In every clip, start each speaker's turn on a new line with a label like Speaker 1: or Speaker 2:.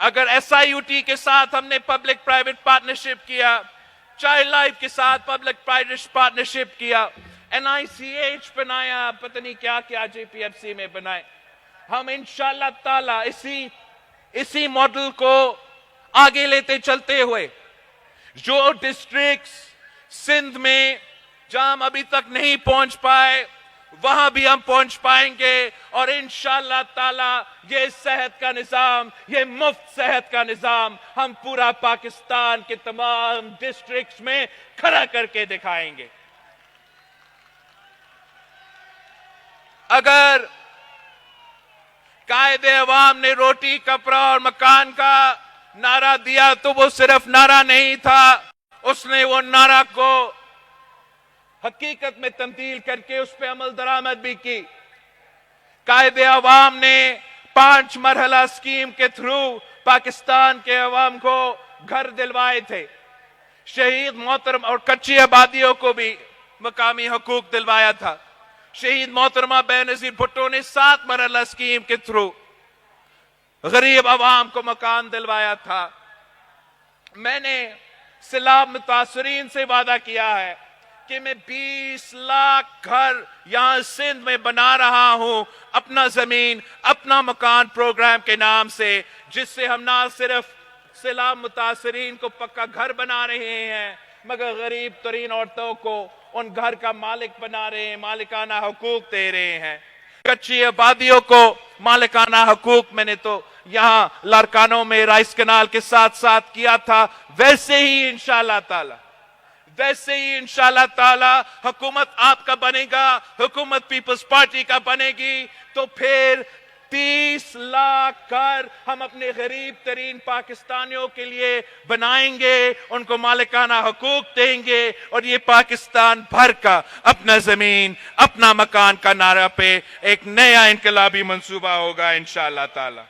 Speaker 1: اگر SIUT کے ساتھ ہم نے پبلک پرائیویٹ پارٹنرشپ کیا, چائلڈ لائف کے ساتھ پبلک پرائیویٹ پارٹنرشپ کیا, NICH بنایا, پتہ نہیں کیا کیا JPFC میں بنائے, ہم انشاءاللہ تعالی اسی ماڈل کو آگے لیتے چلتے ہوئے جو ڈسٹرکٹس سندھ میں جہاں ہم ابھی تک نہیں پہنچ پائے وہاں بھی ہم پہنچ پائیں گے, اور انشاءاللہ تعالی یہ صحت کا نظام, یہ مفت صحت کا نظام ہم پورا پاکستان کے تمام ڈسٹرکٹس میں کھڑا کر کے دکھائیں گے. اگر قائد عوام نے روٹی, کپڑا اور مکان کا نعرہ دیا تو وہ صرف نعرہ نہیں تھا, اس نے وہ نعرہ کو حقیقت میں تبدیل کر کے اس پہ عمل درآمد بھی کی. قائد عوام نے 5 مرحلہ اسکیم کے تھرو پاکستان کے عوام کو گھر دلوائے تھے, شہید محترم اور کچی آبادیوں کو بھی مقامی حقوق دلوایا تھا. شہید محترمہ بے نظیر بھٹو نے 7 مرحلہ اسکیم کے تھرو غریب عوام کو مکان دلوایا تھا. میں نے سیلاب متاثرین سے وعدہ کیا ہے کہ میں 20 لاکھ گھر یہاں سندھ میں بنا رہا ہوں, اپنا زمین اپنا مکان پروگرام کے نام سے, جس سے ہم نہ صرف سیلاب متاثرین کو پکا گھر بنا رہے ہیں مگر غریب ترین عورتوں کو ان گھر کا مالک بنا رہے ہیں, مالکانہ حقوق دے رہے ہیں. کچی آبادیوں کو مالکانہ حقوق میں نے تو یہاں لارکانوں میں رائس کنال کے ساتھ ساتھ کیا تھا, ویسے ہی انشاءاللہ تعالی حکومت آپ کا بنے گا, حکومت پیپلز پارٹی کا بنے گی تو پھر 30 لاکھ گھر ہم اپنے غریب ترین پاکستانیوں کے لیے بنائیں گے, ان کو مالکانہ حقوق دیں گے, اور یہ پاکستان بھر کا اپنا زمین اپنا مکان کا نعرہ پہ ایک نیا انقلابی منصوبہ ہوگا انشاءاللہ تعالی.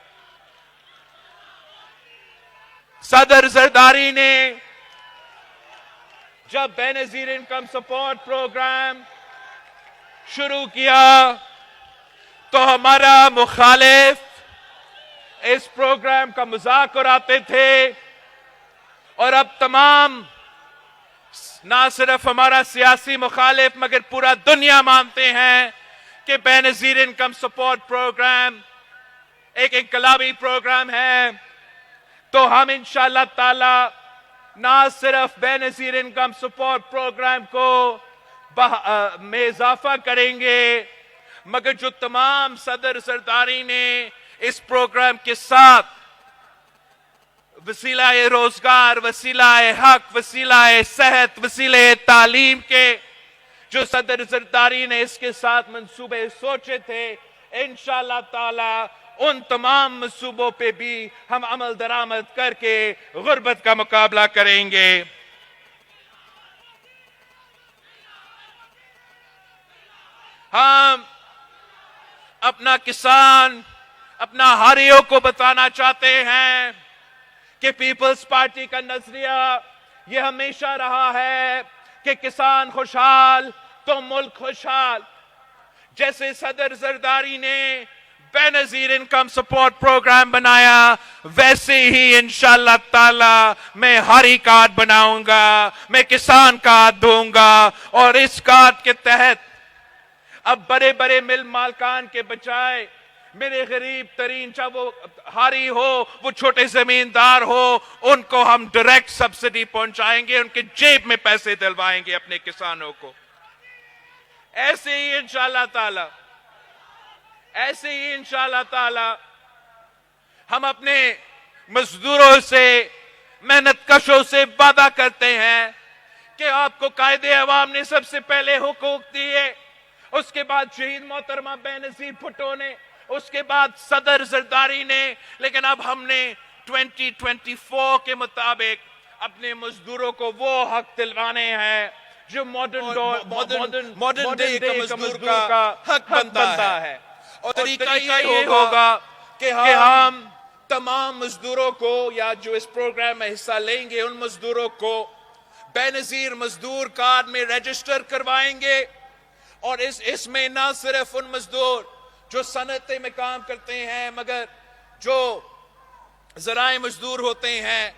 Speaker 1: صدر زرداری نے جب بے نظیر انکم سپورٹ پروگرام شروع کیا تو ہمارا مخالف اس پروگرام کا مذاق اڑاتے تھے, اور اب تمام نہ صرف ہمارا سیاسی مخالف مگر پورا دنیا مانتے ہیں کہ بے نظیر انکم سپورٹ پروگرام ایک انقلابی پروگرام ہے. تو ہم انشاءاللہ تعالی نہ صرف بے نظیر انکم سپورٹ پروگرام کو میں اضافہ کریں گے مگر جو تمام صدر زرداری نے اس پروگرام کے ساتھ وسیلہ روزگار, وسیلہ حق, وسیلہ صحت, وسیلہ تعلیم کے جو صدر زرداری نے اس کے ساتھ منصوبے سوچے تھے, انشاءاللہ تعالی ان تمام منصوبوں پہ بھی ہم عمل درآمد کر کے غربت کا مقابلہ کریں گے. ہم اپنا کسان, اپنا ہاریوں کو بتانا چاہتے ہیں کہ پیپلز پارٹی کا نظریہ یہ ہمیشہ رہا ہے کہ کسان خوشحال تو ملک خوشحال. جیسے صدر زرداری نے بے نظیر انکم سپورٹ پروگرام بنایا ویسے ہی انشاءاللہ تعالی میں ہاری کارڈ بناؤں گا, میں کسان کارڈ دوں گا, اور اس کارڈ کے تحت اب بڑے بڑے مل مالکان کے بجائے میرے غریب ترین, چاہے وہ ہاری ہو وہ چھوٹے زمیندار ہو, ان کو ہم ڈائریکٹ سبسڈی پہنچائیں گے, ان کے جیب میں پیسے دلوائیں گے اپنے کسانوں کو. ایسے ہی انشاءاللہ تعالی ہم اپنے مزدوروں سے, محنت کشوں سے وعدہ کرتے ہیں کہ آپ کو قائد عوام نے سب سے پہلے حقوق دیے, اس کے بعد شہید محترمہ بے نظیر بھٹو نے, اس کے بعد صدر زرداری نے, لیکن اب ہم نے 2024 کے مطابق اپنے مزدوروں کو وہ حق دلوانے ہیں جو ماڈرن ڈے کا مزدور کا حق بنتا ہے. اور طریقہ یہ ہوگا کہ ہم تمام مزدوروں کو, یا جو اس پروگرام میں حصہ لیں گے ان مزدوروں کو بے نظیر مزدور کارڈ میں رجسٹر کروائیں گے, اور اس میں نہ صرف ان مزدور جو صنعتیں میں کام کرتے ہیں مگر جو ذرائع مزدور ہوتے ہیں،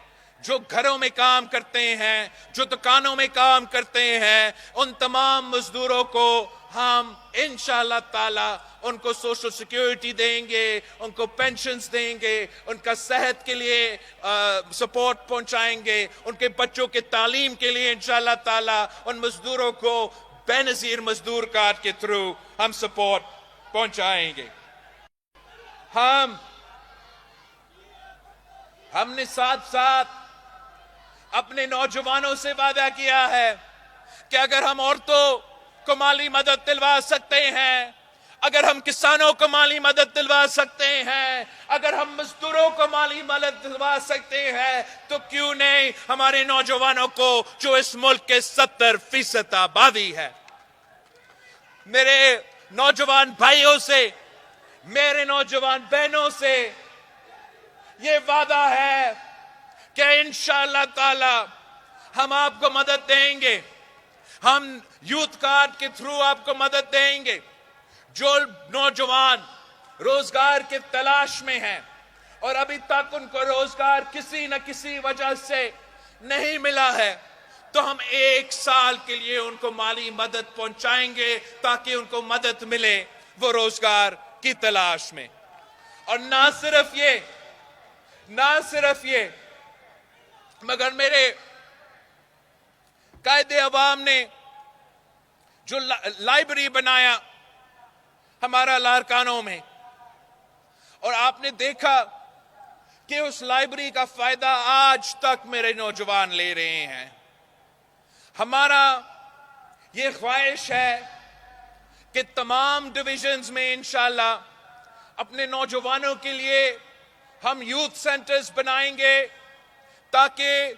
Speaker 1: جو گھروں میں کام کرتے ہیں، جو دکانوں میں کام کرتے ہیں، ان تمام مزدوروں کو ہم انشاءاللہ تعالی ان کو سوشل سیکیورٹی دیں گے، ان کو پینشنز دیں گے، ان کا صحت کے لیے سپورٹ پہنچائیں گے، ان کے بچوں کے تعلیم کے لیے انشاءاللہ تعالی ان مزدوروں کو بے نظیر مزدور کارڈ کے تھرو ہم سپورٹ پہنچائیں گے۔ ہم نے ساتھ ساتھ اپنے نوجوانوں سے وعدہ کیا ہے کہ اگر ہم عورتوں کو مالی مدد دلوا سکتے ہیں، اگر ہم کسانوں کو مالی مدد دلوا سکتے ہیں، اگر ہم مزدوروں کو مالی مدد دلوا سکتے ہیں، تو کیوں نہیں ہمارے نوجوانوں کو جو اس ملک کے 70% آبادی ہے۔ میرے نوجوان بھائیوں سے، میرے نوجوان بہنوں سے یہ وعدہ ہے کہ انشاءاللہ تعالی ہم آپ کو مدد دیں گے، ہم یوتھ کارڈ کے تھرو آپ کو مدد دیں گے۔ جو نوجوان روزگار کے تلاش میں ہیں اور ابھی تک ان کو روزگار کسی نہ کسی وجہ سے نہیں ملا ہے، تو ہم 1 سال کے لیے ان کو مالی مدد پہنچائیں گے تاکہ ان کو مدد ملے وہ روزگار کی تلاش میں۔ اور نہ صرف یہ مگر میرے قائد عوام نے جو لائبریری بنایا ہمارا لارکانوں میں، اور آپ نے دیکھا کہ اس لائبریری کا فائدہ آج تک میرے نوجوان لے رہے ہیں۔ ہمارا یہ خواہش ہے کہ تمام ڈویژنز میں انشاءاللہ اپنے نوجوانوں کے لیے ہم یوتھ سینٹرز بنائیں گے تاکہ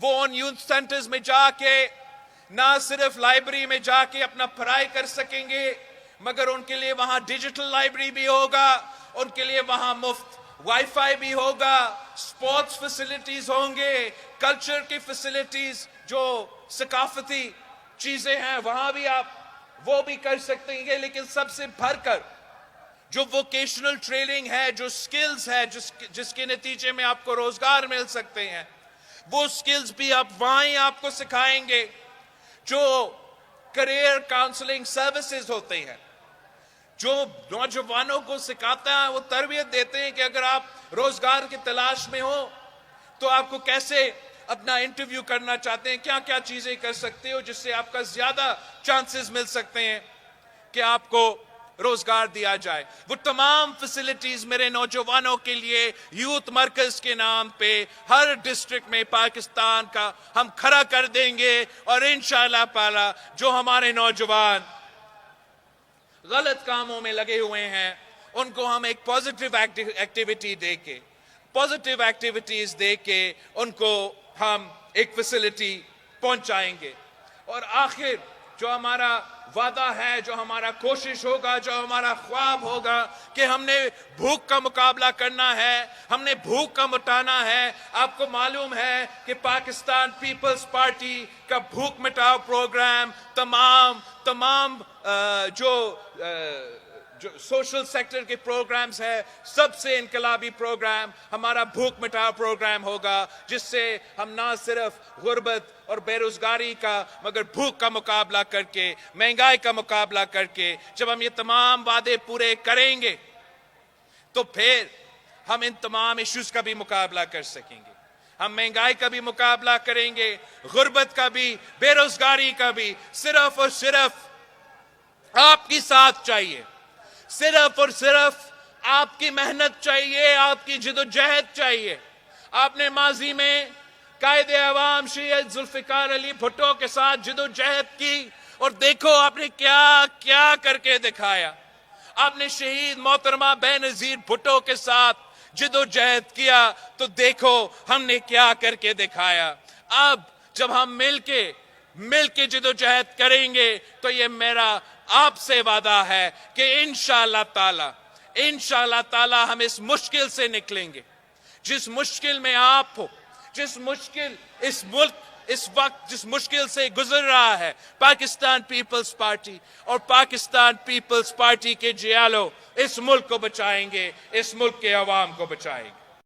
Speaker 1: وہ ان یوتھ سینٹرز میں جا کے نہ صرف لائبریری میں جا کے اپنا پڑھائی کر سکیں گے، مگر ان کے لیے وہاں ڈیجیٹل لائبریری بھی ہوگا، ان کے لیے وہاں مفت وائی فائی بھی ہوگا، سپورٹس فیسلٹیز ہوں گے، کلچر کی فیسلٹیز جو ثقافتی چیزیں ہیں وہاں بھی آپ وہ بھی کر سکتے ہیں۔ لیکن سب سے بڑھ کر جو ووکیشنل ٹریننگ ہے، جو سکلز ہے جس کے نتیجے میں آپ کو روزگار مل سکتے ہیں، وہ سکلز بھی آپ وہاں ہی آپ کو سکھائیں گے۔ جو کریئر کاؤنسلنگ سروسز ہوتے ہیں، جو نوجوانوں کو سکھاتا ہے، وہ تربیت دیتے ہیں کہ اگر آپ روزگار کی تلاش میں ہو تو آپ کو کیسے اپنا انٹرویو کرنا چاہتے ہیں، کیا کیا چیزیں کر سکتے ہو جس سے آپ کا زیادہ چانسز مل سکتے ہیں کہ آپ کو روزگار دیا جائے۔ وہ تمام فیسلٹیز میرے نوجوانوں کے لیے یوتھ مرکز کے نام پہ ہر ڈسٹرکٹ میں پاکستان کا ہم کھڑا کر دیں گے، اور انشاءاللہ تعالی جو ہمارے نوجوان غلط کاموں میں لگے ہوئے ہیں ان کو ہم ایک پازیٹیو ایکٹیویٹیز دے کے ان کو ہم ایک فیسلٹی پہنچائیں گے۔ اور آخر جو ہمارا وعدہ ہے، جو ہمارا کوشش ہوگا، جو ہمارا خواب ہوگا کہ ہم نے بھوک کا مقابلہ کرنا ہے، ہم نے بھوک کا مٹانا ہے۔ آپ کو معلوم ہے کہ پاکستان پیپلز پارٹی کا بھوک مٹاؤ پروگرام تمام جو سوشل سیکٹر کے پروگرامز ہیں، سب سے انقلابی پروگرام ہمارا بھوک مٹاؤ پروگرام ہوگا، جس سے ہم نہ صرف غربت اور بے روزگاری کا مگر بھوک کا مقابلہ کر کے، مہنگائی کا مقابلہ کر کے جب ہم یہ تمام وعدے پورے کریں گے تو پھر ہم ان تمام ایشوز کا بھی مقابلہ کر سکیں گے۔ ہم مہنگائی کا بھی مقابلہ کریں گے، غربت کا بھی، بے روزگاری کا بھی۔ صرف اور صرف آپ کی ساتھ چاہیے، صرف اور صرف آپ کی محنت چاہیے، آپ کی جدوجہد چاہیے۔ آپ نے ماضی میں قائد عوام سید ذوالفقار علی بھٹو کے ساتھ جدوجہد کی، اور دیکھو آپ نے کیا کیا کر کے دکھایا۔ آپ نے شہید محترمہ بے نظیر بھٹو کے ساتھ جدوجہد کیا تو دیکھو ہم نے کیا کر کے دکھایا۔ اب جب ہم مل کے جدوجہد کریں گے تو یہ میرا آپ سے وعدہ ہے کہ انشاءاللہ تعالی ہم اس مشکل سے نکلیں گے۔ جس مشکل میں آپ ہو، جس مشکل اس ملک اس وقت جس مشکل سے گزر رہا ہے، پاکستان پیپلز پارٹی اور پاکستان پیپلز پارٹی کے جیالو اس ملک کو بچائیں گے، اس ملک کے عوام کو بچائیں گے۔